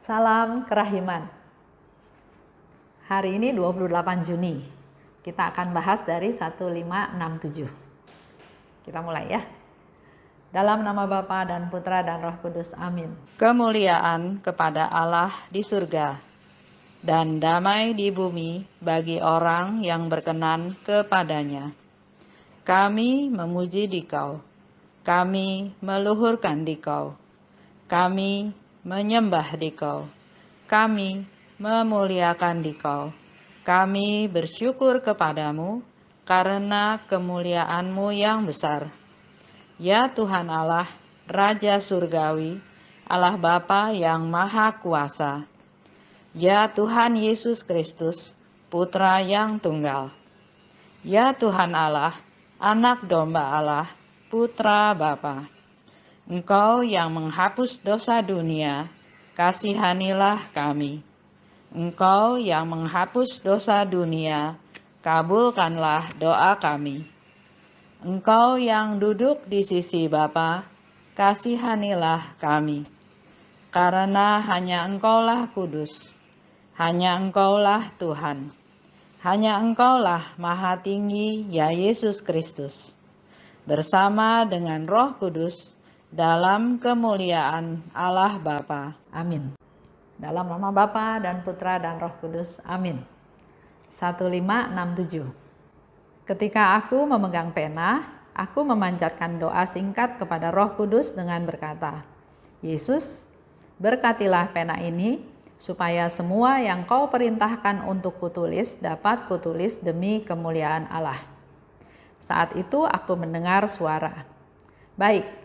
Salam kerahiman. Hari ini 28 Juni. Kita akan bahas dari 1567. Kita mulai ya. Dalam nama Bapa dan Putra dan Roh Kudus. Amin. Kemuliaan kepada Allah di surga dan damai di bumi bagi orang yang berkenan kepadanya. Kami memuji Dikau, kami meluhurkan Dikau, kami menyembah Dikau, kami memuliakan Dikau, kami bersyukur kepadamu karena kemuliaan-Mu yang besar. Ya Tuhan Allah, Raja Surgawi, Allah Bapa yang Maha Kuasa. Ya Tuhan Yesus Kristus, Putra yang Tunggal. Ya Tuhan Allah, Anak Domba Allah, Putra Bapa. Engkau yang menghapus dosa dunia, kasihanilah kami. Engkau yang menghapus dosa dunia, kabulkanlah doa kami. Engkau yang duduk di sisi Bapa, kasihanilah kami. Karena hanya Engkaulah kudus, hanya Engkaulah Tuhan, hanya Engkaulah Maha Tinggi, ya Yesus Kristus, bersama dengan Roh Kudus, dalam kemuliaan Allah Bapa. Amin. Dalam nama Bapa dan Putra dan Roh Kudus. Amin. 1567. Ketika aku memegang pena, aku memanjatkan doa singkat kepada Roh Kudus dengan berkata, Yesus, berkatilah pena ini, supaya semua yang Kau perintahkan untuk kutulis dapat kutulis demi kemuliaan Allah. Saat itu aku mendengar suara, baik,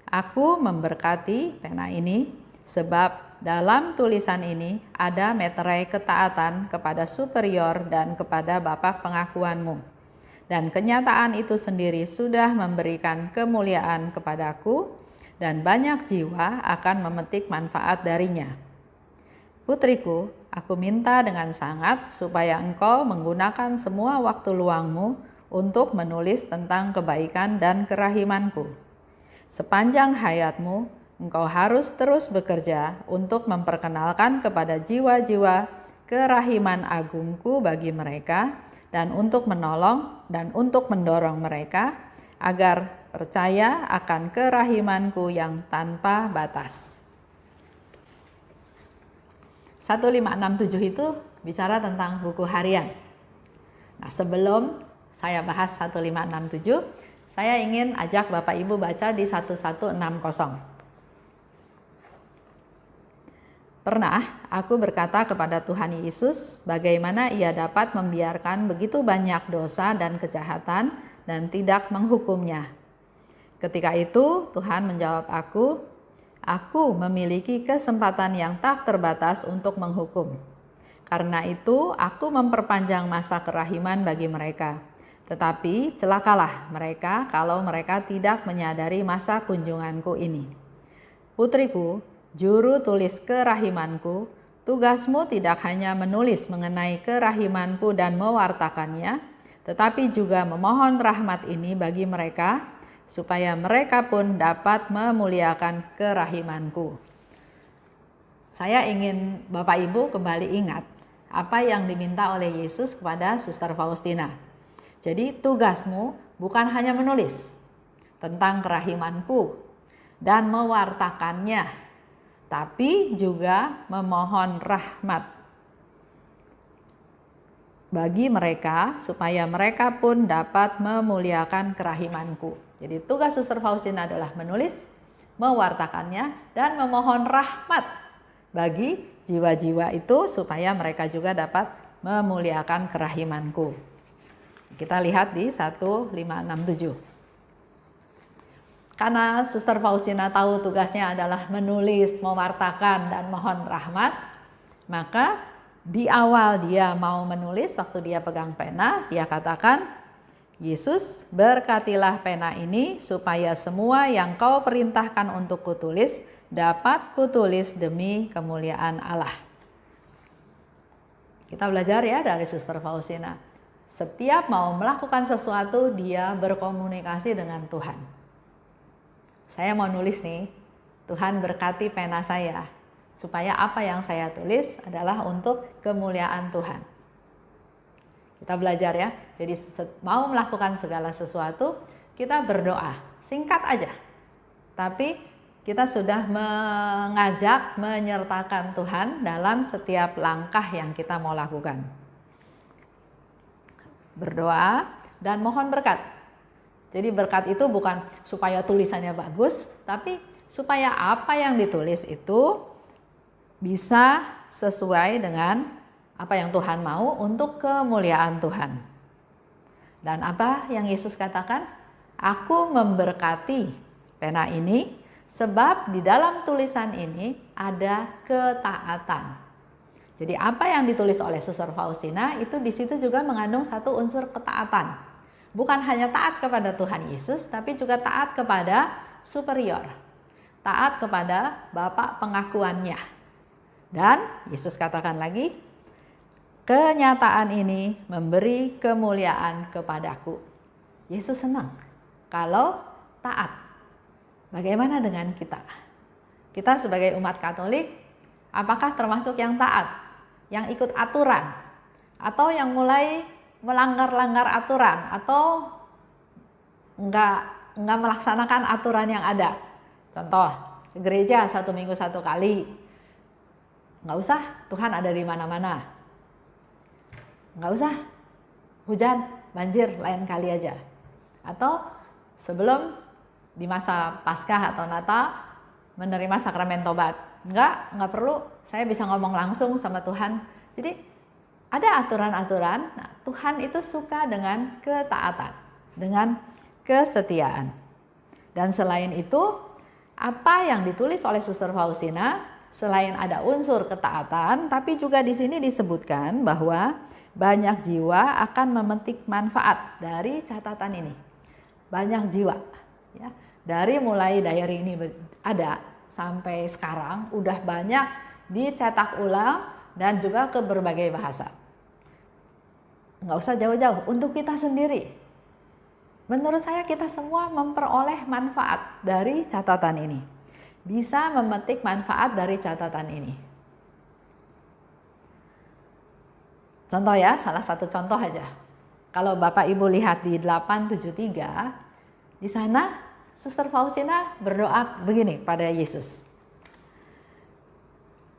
aku memberkati pena ini, sebab dalam tulisan ini ada meterai ketaatan kepada superior dan kepada Bapa pengakuanmu. Dan kenyataan itu sendiri sudah memberikan kemuliaan kepadaku, dan banyak jiwa akan memetik manfaat darinya. Putriku, aku minta dengan sangat supaya engkau menggunakan semua waktu luangmu untuk menulis tentang kebaikan dan kerahimanku. Sepanjang hayatmu, engkau harus terus bekerja untuk memperkenalkan kepada jiwa-jiwa kerahiman agungku bagi mereka, dan untuk menolong dan untuk mendorong mereka agar percaya akan kerahimanku yang tanpa batas. 1567 itu bicara tentang buku harian. Nah, sebelum saya bahas 1567, saya ingin ajak Bapak Ibu baca di 1160. Pernah aku berkata kepada Tuhan Yesus bagaimana Ia dapat membiarkan begitu banyak dosa dan kejahatan dan tidak menghukumnya. Ketika itu Tuhan menjawab aku memiliki kesempatan yang tak terbatas untuk menghukum. Karena itu aku memperpanjang masa kerahiman bagi mereka. Tetapi celakalah mereka kalau mereka tidak menyadari masa kunjunganku ini. Putriku, juru tulis kerahimanku, tugasmu tidak hanya menulis mengenai kerahimanku dan mewartakannya, tetapi juga memohon rahmat ini bagi mereka, supaya mereka pun dapat memuliakan kerahimanku. Saya ingin Bapak Ibu kembali ingat apa yang diminta oleh Yesus kepada Suster Faustina. Jadi tugasmu bukan hanya menulis tentang kerahimanku dan mewartakannya, tapi juga memohon rahmat bagi mereka supaya mereka pun dapat memuliakan kerahimanku. Jadi tugas Suster Faustina adalah menulis, mewartakannya, dan memohon rahmat bagi jiwa-jiwa itu supaya mereka juga dapat memuliakan kerahimanku. Kita lihat di 1567. Karena Suster Faustina tahu tugasnya adalah menulis, mewartakan, dan mohon rahmat, maka di awal dia mau menulis, waktu dia pegang pena, dia katakan, Yesus, berkatilah pena ini supaya semua yang Kau perintahkan untuk kutulis dapat kutulis demi kemuliaan Allah. Kita belajar ya dari Suster Faustina. Setiap mau melakukan sesuatu, dia berkomunikasi dengan Tuhan. Saya mau nulis nih, Tuhan berkati pena saya supaya apa yang saya tulis adalah untuk kemuliaan Tuhan. Kita belajar ya, jadi mau melakukan segala sesuatu, kita berdoa, singkat aja. Tapi kita sudah mengajak, menyertakan Tuhan dalam setiap langkah yang kita mau lakukan. Berdoa dan mohon berkat. Jadi berkat itu bukan supaya tulisannya bagus, tapi supaya apa yang ditulis itu bisa sesuai dengan apa yang Tuhan mau untuk kemuliaan Tuhan. Dan apa yang Yesus katakan? Aku memberkati pena ini sebab di dalam tulisan ini ada ketaatan. Jadi apa yang ditulis oleh Suster Faustina itu di situ juga mengandung satu unsur ketaatan. Bukan hanya taat kepada Tuhan Yesus, tapi juga taat kepada superior. Taat kepada Bapa pengakuannya. Dan Yesus katakan lagi, kenyataan ini memberi kemuliaan kepadaku. Yesus senang kalau taat. Bagaimana dengan kita? Kita sebagai umat Katolik, apakah termasuk yang taat? Yang ikut aturan? Atau yang mulai melanggar-langgar aturan? Atau enggak melaksanakan aturan yang ada? Contoh, ke gereja 1 minggu 1 kali. Enggak usah, Tuhan ada di mana-mana. Nggak usah, hujan, banjir, lain kali aja. Atau sebelum di masa Paskah atau Natal menerima sakramen tobat. Nggak perlu, saya bisa ngomong langsung sama Tuhan. Jadi ada aturan-aturan, nah, Tuhan itu suka dengan ketaatan, dengan kesetiaan. Dan selain itu, apa yang ditulis oleh Suster Faustina, selain ada unsur ketaatan, tapi juga di sini disebutkan bahwa banyak jiwa akan memetik manfaat dari catatan ini. Banyak jiwa, ya. Dari mulai diary ini ada sampai sekarang udah banyak dicetak ulang dan juga ke berbagai bahasa. Nggak usah jauh-jauh, untuk kita sendiri. Menurut saya kita semua memperoleh manfaat dari catatan ini. Bisa memetik manfaat dari catatan ini. Contoh ya, salah satu contoh aja. Kalau Bapak Ibu lihat di 873, di sana Suster Faustina berdoa begini pada Yesus.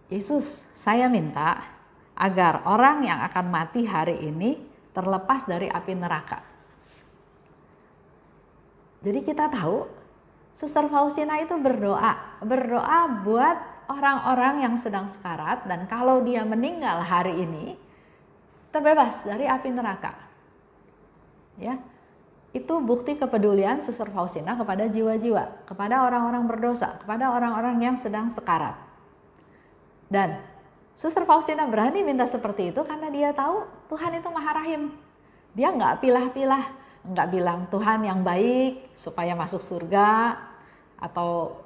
Yesus, saya minta agar orang yang akan mati hari ini terlepas dari api neraka. Jadi kita tahu Suster Faustina itu berdoa buat orang-orang yang sedang sekarat, dan kalau dia meninggal hari ini terbebas dari api neraka. Ya. Itu bukti kepedulian Suster Faustina kepada jiwa-jiwa, kepada orang-orang berdosa, kepada orang-orang yang sedang sekarat. Dan Suster Faustina berani minta seperti itu karena dia tahu Tuhan itu Maha Rahim. Dia nggak pilah-pilah, nggak bilang Tuhan yang baik supaya masuk surga atau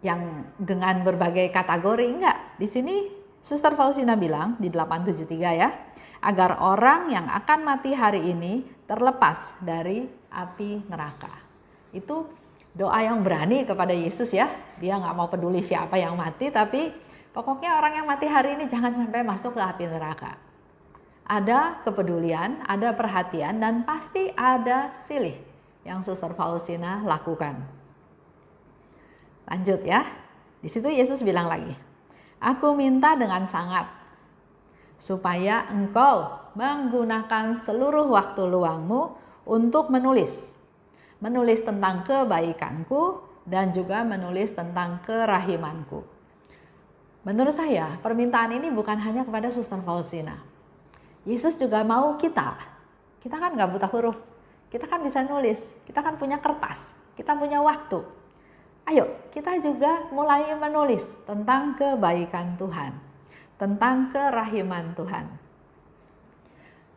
yang dengan berbagai kategori, enggak. Di sini Suster Faustina bilang di 873 ya, agar orang yang akan mati hari ini terlepas dari api neraka. Itu doa yang berani kepada Yesus ya. Dia nggak mau peduli siapa yang mati, tapi pokoknya orang yang mati hari ini jangan sampai masuk ke api neraka. Ada kepedulian, ada perhatian, dan pasti ada silih yang Suster Faustina lakukan. Lanjut ya. Di situ Yesus bilang lagi, aku minta dengan sangat supaya engkau menggunakan seluruh waktu luangmu untuk menulis tentang kebaikanku dan juga menulis tentang kerahimanku. Menurut saya permintaan ini bukan hanya kepada Suster Faustina. Yesus juga mau kita kan nggak buta huruf, kita kan bisa nulis, kita kan punya kertas, kita punya waktu. Ayo kita juga mulai menulis tentang kebaikan Tuhan, tentang kerahiman Tuhan.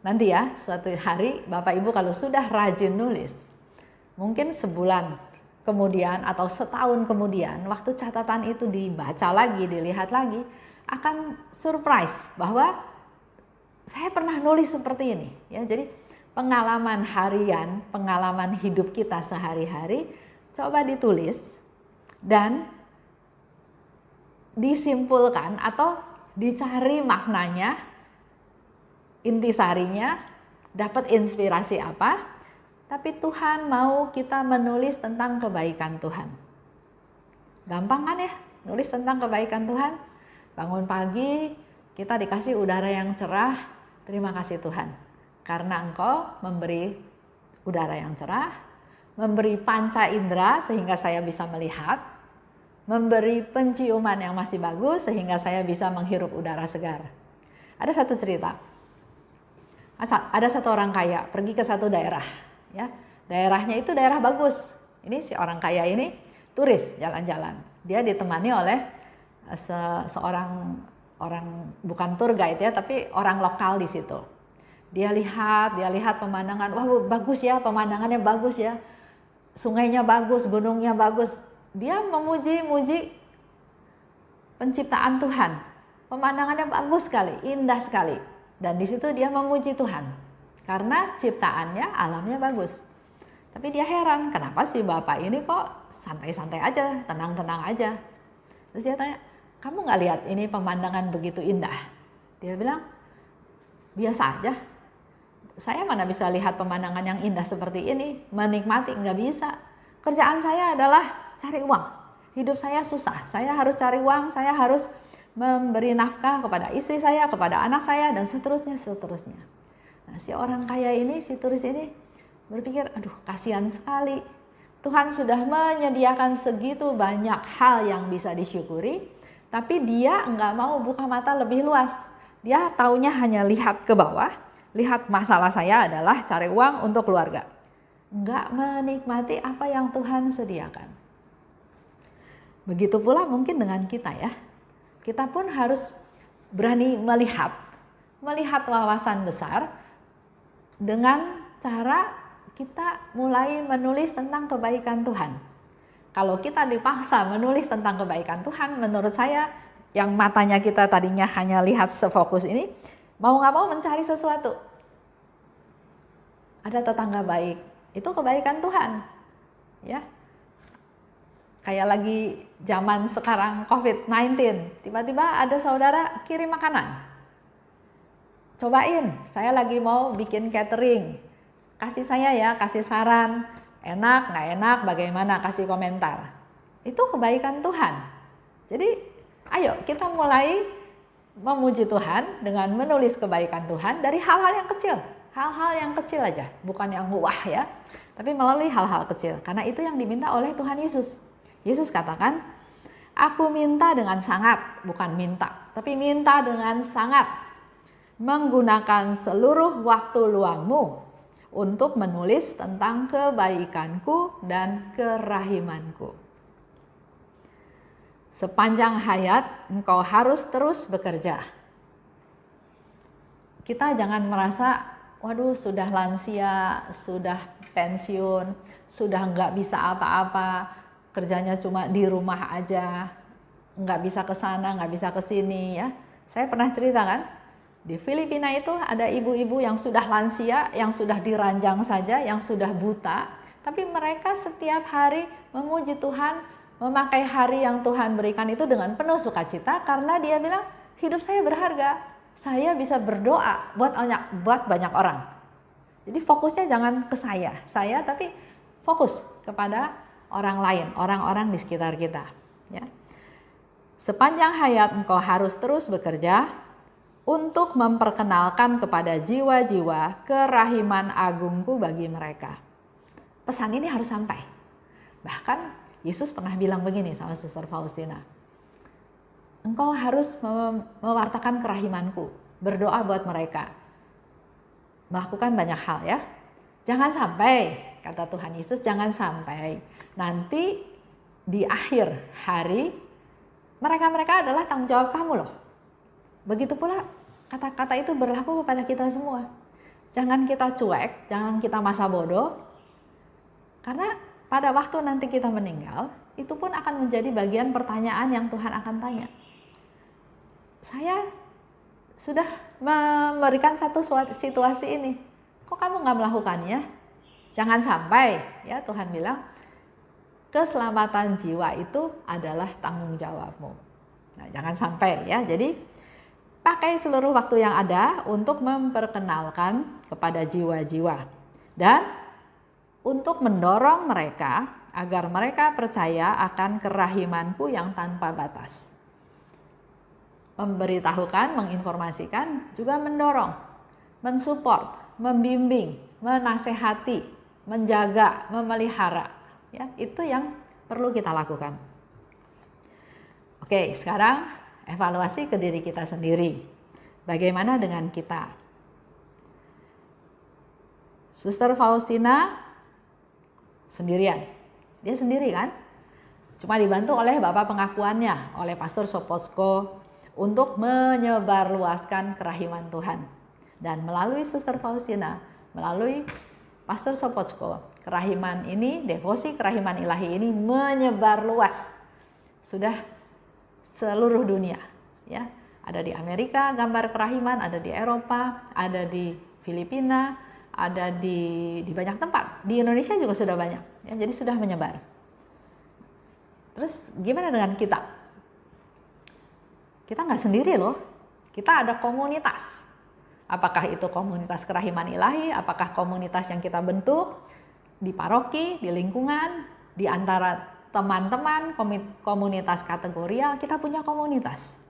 Nanti ya, suatu hari Bapak Ibu kalau sudah rajin nulis, mungkin sebulan kemudian atau setahun kemudian, waktu catatan itu dibaca lagi, dilihat lagi, akan surprise bahwa saya pernah nulis seperti ini. Ya, jadi pengalaman harian, pengalaman hidup kita sehari-hari, coba ditulis dan disimpulkan atau dicari maknanya, intisarinya, dapat inspirasi apa, tapi Tuhan mau kita menulis tentang kebaikan Tuhan. Gampang kan ya nulis tentang kebaikan Tuhan? Bangun pagi, kita dikasih udara yang cerah, terima kasih Tuhan. Karena Engkau memberi udara yang cerah, memberi panca indera sehingga saya bisa melihat, memberi penciuman yang masih bagus sehingga saya bisa menghirup udara segar. Ada satu cerita. Ada satu orang kaya pergi ke satu daerah, ya. Daerahnya itu daerah bagus. Ini si orang kaya ini turis jalan-jalan. Dia ditemani oleh seorang orang, bukan tour guide ya, tapi orang lokal di situ. Dia lihat pemandangan, wah bagus ya, pemandangannya bagus ya. Sungainya bagus, gunungnya bagus. Dia memuji-muji penciptaan Tuhan. Pemandangannya bagus sekali, indah sekali. Dan di situ dia memuji Tuhan. Karena ciptaannya, alamnya bagus. Tapi dia heran, kenapa sih Bapak ini kok santai-santai aja, tenang-tenang aja. Terus dia tanya, kamu gak lihat ini pemandangan begitu indah? Dia bilang, biasa aja. Saya mana bisa lihat pemandangan yang indah seperti ini, menikmati, nggak bisa. Kerjaan saya adalah cari uang. Hidup saya susah, saya harus cari uang, saya harus memberi nafkah kepada istri saya, kepada anak saya, dan seterusnya. Nah, si orang kaya ini, si turis ini berpikir, aduh kasihan sekali. Tuhan sudah menyediakan segitu banyak hal yang bisa disyukuri, tapi dia nggak mau buka mata lebih luas. Dia taunya hanya lihat ke bawah, lihat masalah saya adalah cari uang untuk keluarga. Nggak menikmati apa yang Tuhan sediakan. Begitu pula mungkin dengan kita ya. Kita pun harus berani melihat wawasan besar dengan cara kita mulai menulis tentang kebaikan Tuhan. Kalau kita dipaksa menulis tentang kebaikan Tuhan, menurut saya yang matanya kita tadinya hanya lihat sefokus ini, mau nggak mau mencari sesuatu. Ada tetangga baik, itu kebaikan Tuhan, ya. Kayak lagi zaman sekarang COVID-19, tiba-tiba ada saudara kirim makanan. Cobain, saya lagi mau bikin catering. Kasih saya ya, kasih saran, enak, nggak enak, bagaimana, kasih komentar. Itu kebaikan Tuhan. Jadi ayo kita mulai memuji Tuhan dengan menulis kebaikan Tuhan dari hal-hal yang kecil. Hal-hal yang kecil aja, bukan yang wah ya. Tapi melalui hal-hal kecil, karena itu yang diminta oleh Tuhan Yesus. Yesus katakan, aku minta dengan sangat, bukan minta, tapi minta dengan sangat. Menggunakan seluruh waktu luangmu untuk menulis tentang kebaikanku dan kerahimanku. Sepanjang hayat engkau harus terus bekerja. Kita jangan merasa, waduh sudah lansia, sudah pensiun, sudah nggak bisa apa-apa, kerjanya cuma di rumah aja, nggak bisa ke sana, nggak bisa ke sini ya. Saya pernah cerita kan, di Filipina itu ada ibu-ibu yang sudah lansia, yang sudah diranjang saja, yang sudah buta, tapi mereka setiap hari memuji Tuhan, memakai hari yang Tuhan berikan itu dengan penuh sukacita, karena dia bilang, hidup saya berharga, saya bisa berdoa buat banyak orang. Jadi fokusnya jangan ke saya tapi fokus kepada orang lain, orang-orang di sekitar kita. Ya. Sepanjang hayat engkau harus terus bekerja untuk memperkenalkan kepada jiwa-jiwa kerahiman agungku bagi mereka. Pesan ini harus sampai. Bahkan Yesus pernah bilang begini sama Suster Faustina. Engkau harus mewartakan kerahimanku, berdoa buat mereka. Melakukan banyak hal ya. Jangan sampai, kata Tuhan Yesus, jangan sampai nanti di akhir hari mereka-mereka adalah tanggung jawab kamu loh. Begitu pula kata-kata itu berlaku kepada kita semua. Jangan kita cuek, jangan kita masa bodoh. Karena pada waktu nanti kita meninggal, itu pun akan menjadi bagian pertanyaan yang Tuhan akan tanya. Saya sudah memberikan satu situasi ini, kok kamu nggak melakukannya? Jangan sampai, ya Tuhan bilang, keselamatan jiwa itu adalah tanggung jawabmu. Nah, jangan sampai ya. Jadi pakai seluruh waktu yang ada untuk memperkenalkan kepada jiwa-jiwa dan untuk mendorong mereka agar mereka percaya akan kerahimanku yang tanpa batas. Memberitahukan, menginformasikan, juga mendorong, mensupport, membimbing, menasehati, menjaga, memelihara. Ya, itu yang perlu kita lakukan. Oke, sekarang evaluasi ke diri kita sendiri. Bagaimana dengan kita? Suster Faustina sendirian. Dia sendiri kan? Cuma dibantu oleh Bapak pengakuannya, oleh Pastor Sopotsko untuk menyebarluaskan kerahiman Tuhan. Dan melalui Suster Faustina, melalui Pastor Sopotsko, kerahiman ini, devosi kerahiman ilahi ini menyebar luas. Sudah seluruh dunia, ya. Ada di Amerika gambar kerahiman, ada di Eropa, ada di Filipina, ada di banyak tempat. Di Indonesia juga sudah banyak, ya. Jadi sudah menyebar. Terus gimana dengan kita? Kita nggak sendiri loh. Kita ada komunitas. Apakah itu komunitas kerahiman ilahi? Apakah komunitas yang kita bentuk di paroki, di lingkungan, di antara teman-teman, komunitas kategorial? Kita punya komunitas.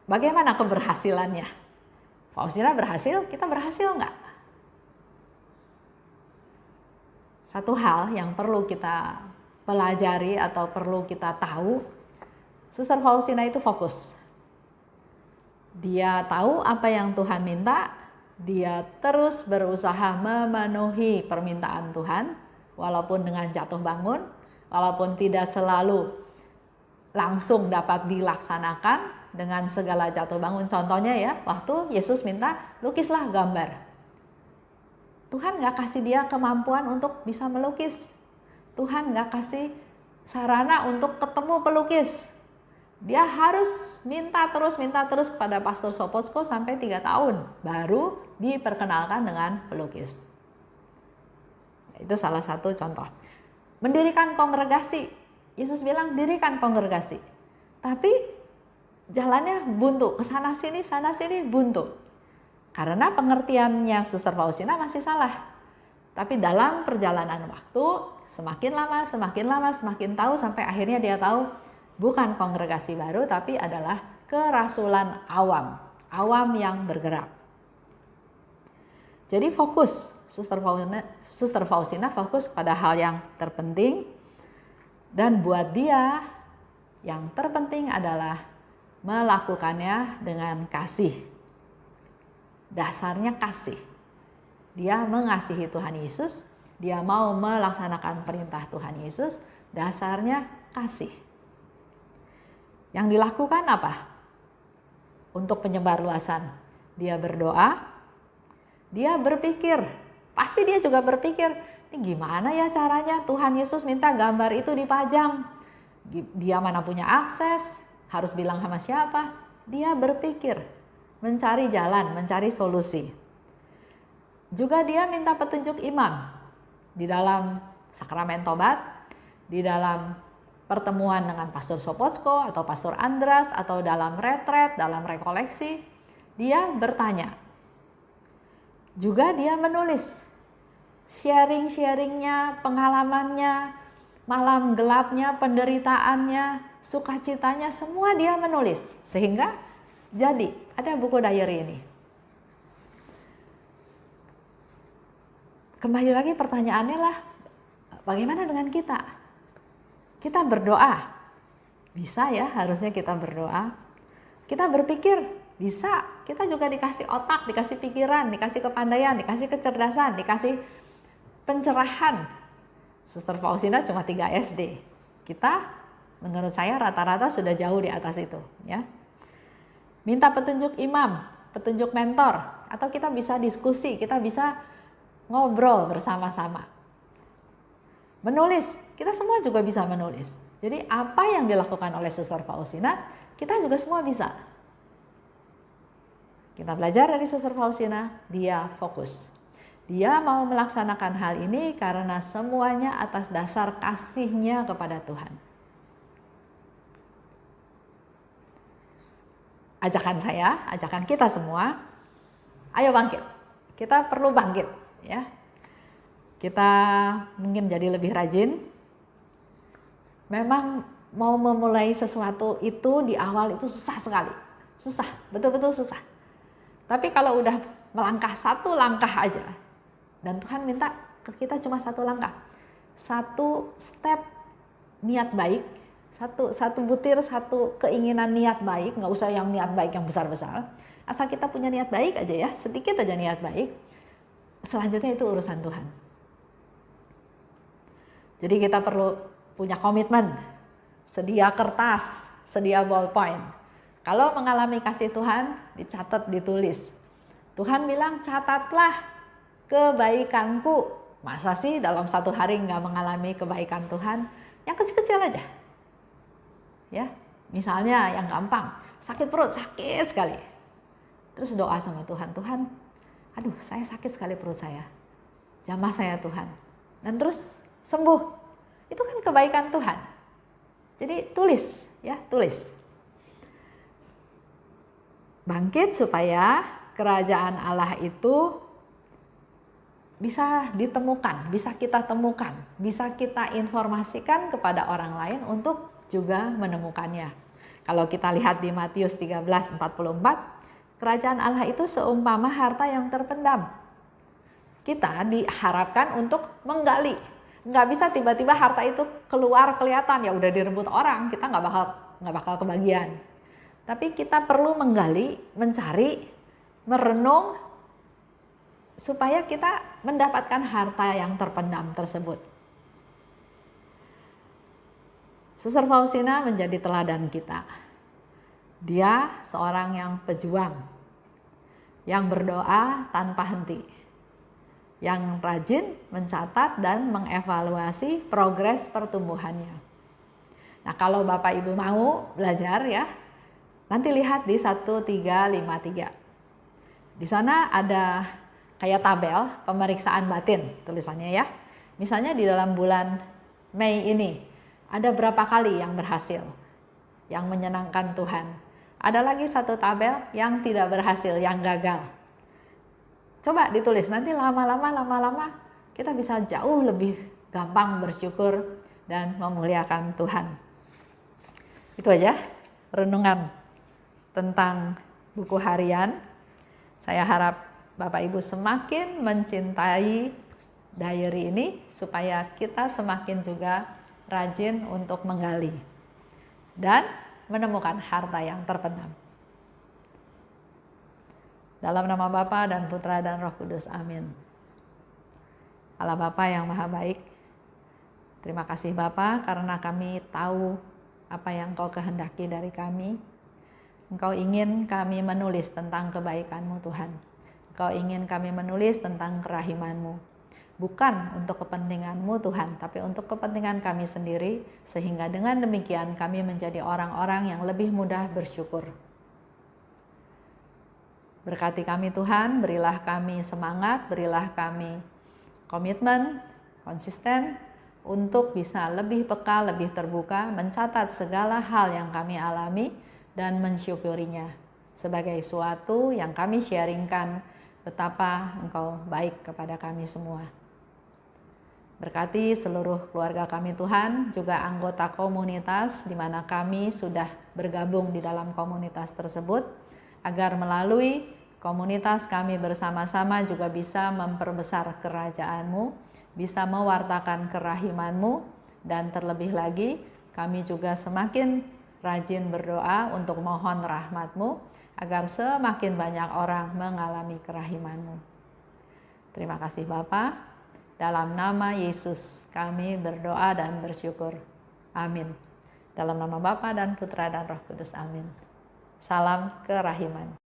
Bagaimana keberhasilannya? Faustina berhasil, kita berhasil nggak? Satu hal yang perlu kita pelajari atau perlu kita tahu, Suster Faustina itu fokus. Dia tahu apa yang Tuhan minta, dia terus berusaha memenuhi permintaan Tuhan, walaupun dengan jatuh bangun, walaupun tidak selalu langsung dapat dilaksanakan dengan segala jatuh bangun. Contohnya ya, waktu Yesus minta lukislah gambar. Tuhan gak kasih dia kemampuan untuk bisa melukis. Tuhan gak kasih sarana untuk ketemu pelukis. Dia harus minta terus kepada Pastor Sopotsko sampai 3 tahun. Baru diperkenalkan dengan pelukis. Itu salah satu contoh. Mendirikan kongregasi. Yesus bilang dirikan kongregasi. Tapi jalannya buntu. Kesana sini buntu. Karena pengertiannya Suster Faustina masih salah. Tapi dalam perjalanan waktu, semakin lama, semakin tahu, sampai akhirnya dia tahu bukan kongregasi baru, tapi adalah kerasulan awam. Awam yang bergerak. Jadi fokus, Suster Faustina fokus pada hal yang terpenting. Dan buat dia, yang terpenting adalah melakukannya dengan kasih. Dasarnya kasih. Dia mengasihi Tuhan Yesus, dia mau melaksanakan perintah Tuhan Yesus, dasarnya kasih. Yang dilakukan apa? Untuk penyebarluasan. Dia berdoa, dia berpikir, pasti dia juga berpikir, ini gimana ya caranya Tuhan Yesus minta gambar itu dipajang. Dia mana punya akses, harus bilang sama siapa. Dia berpikir, mencari jalan, mencari solusi. Juga dia minta petunjuk imam di dalam sakramen tobat, di dalam pertemuan dengan Pastor Sopotsko atau Pastor Andras, atau dalam retret, dalam rekoleksi. Dia bertanya. Juga dia menulis sharing-sharingnya, pengalamannya, malam gelapnya, penderitaannya, sukacitanya, semua dia menulis. Sehingga jadi ada buku diary ini. Kembali lagi pertanyaannya lah, bagaimana dengan kita? Kita berdoa, bisa ya, harusnya kita berdoa. Kita berpikir, bisa. Kita juga dikasih otak, dikasih pikiran, dikasih kepandaian, dikasih kecerdasan, dikasih pencerahan. Suster Faustina cuma 3 SD. Kita, menurut saya rata-rata sudah jauh di atas itu. Ya. Minta petunjuk imam, petunjuk mentor, atau kita bisa diskusi, kita bisa ngobrol bersama-sama. Menulis, kita semua juga bisa menulis. Jadi apa yang dilakukan oleh Suster Faustina, kita juga semua bisa. Kita belajar dari Suster Faustina, dia fokus. Dia mau melaksanakan hal ini karena semuanya atas dasar kasihnya kepada Tuhan. ajakan saya, ajakan kita semua, ayo bangkit. Kita perlu bangkit, ya. Kita mungkin jadi lebih rajin. Memang mau memulai sesuatu itu di awal itu susah sekali. Susah, betul-betul susah. Tapi kalau udah melangkah satu langkah aja, dan Tuhan minta ke kita cuma satu langkah, satu step niat baik, satu butir, satu keinginan niat baik, nggak usah yang niat baik yang besar-besar, asal kita punya niat baik aja ya, sedikit aja niat baik, selanjutnya itu urusan Tuhan. Jadi kita perlu punya komitmen, sedia kertas, sedia ballpoint. Kalau mengalami kasih Tuhan, dicatat, ditulis. Tuhan bilang, catatlah kebaikanku. Masa sih dalam satu hari nggak mengalami kebaikan Tuhan? Yang kecil-kecil aja. Ya, misalnya yang gampang, sakit perut, sakit sekali. Terus doa sama Tuhan, Tuhan, aduh saya sakit sekali perut saya. Jamah saya Tuhan. Dan terus sembuh. Itu kan kebaikan Tuhan. Jadi tulis, ya, tulis. Bangkit supaya kerajaan Allah itu bisa ditemukan, bisa kita temukan, bisa kita informasikan kepada orang lain untuk juga menemukannya. Kalau kita lihat di Matius 13:44, kerajaan Allah itu seumpama harta yang terpendam. Kita diharapkan untuk menggali. Nggak bisa tiba-tiba harta itu keluar kelihatan, ya udah direbut orang, kita nggak bakal kebagian. Tapi kita perlu menggali, mencari, merenung, supaya kita mendapatkan harta yang terpendam tersebut. Suster Faustina menjadi teladan kita. Dia seorang yang pejuang, yang berdoa tanpa henti, yang rajin mencatat dan mengevaluasi progres pertumbuhannya. Nah, kalau Bapak Ibu mau belajar ya, nanti lihat di 1353. Di sana ada kayak tabel pemeriksaan batin tulisannya ya. Misalnya di dalam bulan Mei ini ada berapa kali yang berhasil, yang menyenangkan Tuhan. Ada lagi satu tabel yang tidak berhasil, yang gagal. Coba ditulis, nanti lama-lama kita bisa jauh lebih gampang bersyukur dan memuliakan Tuhan. Itu aja renungan tentang buku harian. Saya harap Bapak Ibu semakin mencintai diary ini supaya kita semakin juga rajin untuk menggali dan menemukan harta yang terpendam. Dalam nama Bapa dan Putra dan Roh Kudus, amin. Allah Bapa yang Maha Baik, terima kasih Bapa karena kami tahu apa yang Kau kehendaki dari kami. Engkau ingin kami menulis tentang kebaikan-Mu Tuhan. Engkau ingin kami menulis tentang kerahiman-Mu. Bukan untuk kepentingan-Mu Tuhan, tapi untuk kepentingan kami sendiri, sehingga dengan demikian kami menjadi orang-orang yang lebih mudah bersyukur. Berkati kami Tuhan, berilah kami semangat, berilah kami komitmen, konsisten, untuk bisa lebih peka, lebih terbuka, mencatat segala hal yang kami alami, dan mensyukurinya sebagai suatu yang kami sharingkan betapa Engkau baik kepada kami semua. Berkati seluruh keluarga kami Tuhan, juga anggota komunitas di mana kami sudah bergabung di dalam komunitas tersebut, agar melalui komunitas kami bersama-sama juga bisa memperbesar kerajaan-Mu, bisa mewartakan kerahiman-Mu, dan terlebih lagi kami juga semakin rajin berdoa untuk mohon rahmat-Mu agar semakin banyak orang mengalami kerahiman-Mu. Terima kasih Bapa. Dalam nama Yesus kami berdoa dan bersyukur. Amin. Dalam nama Bapa dan Putra dan Roh Kudus. Amin. Salam kerahiman.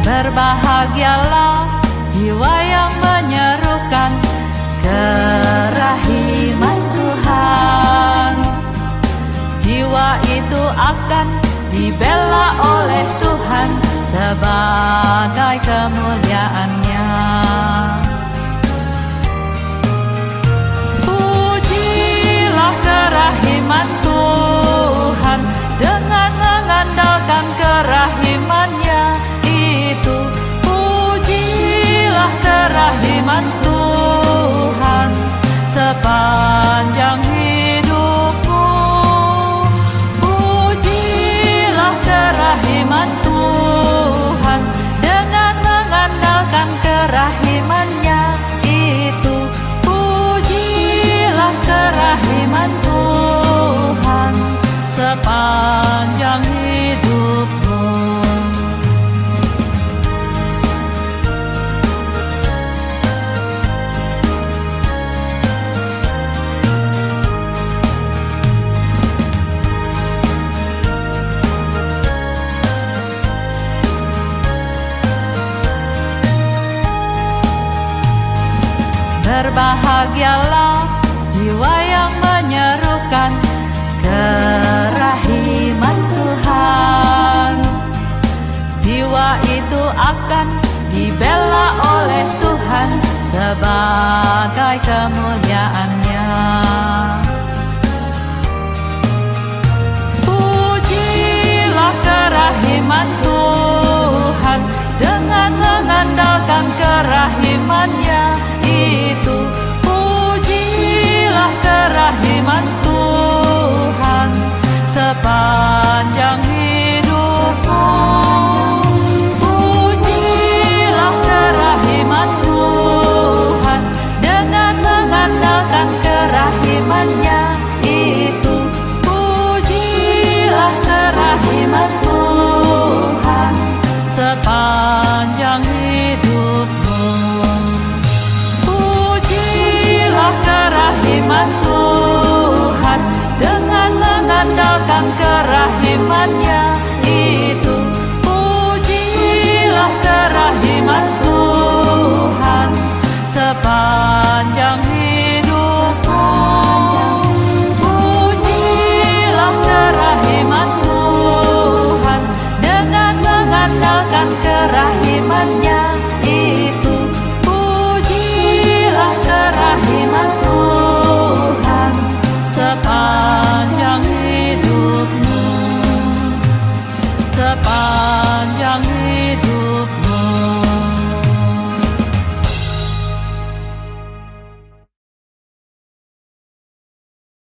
Berbahagialah jiwa yang menyerukan kerahiman Tuhan. dibela oleh Tuhan sebagai kemuliaan-Nya. Pujilah kerahiman Tuhan dengan mengandalkan kerahiman-Nya itu. Pujilah kerahiman Tuhan sepanjang hidupmu. Pujilah kerahiman Tuhan dengan mengandalkan kerahiman-Nya itu. Pujilah kerahiman Tuhan sepanjang hidupmu. Berbahagialah jiwa yang menyerukan kerahiman Tuhan. Jiwa itu akan dibela oleh Tuhan sebagai kemuliaan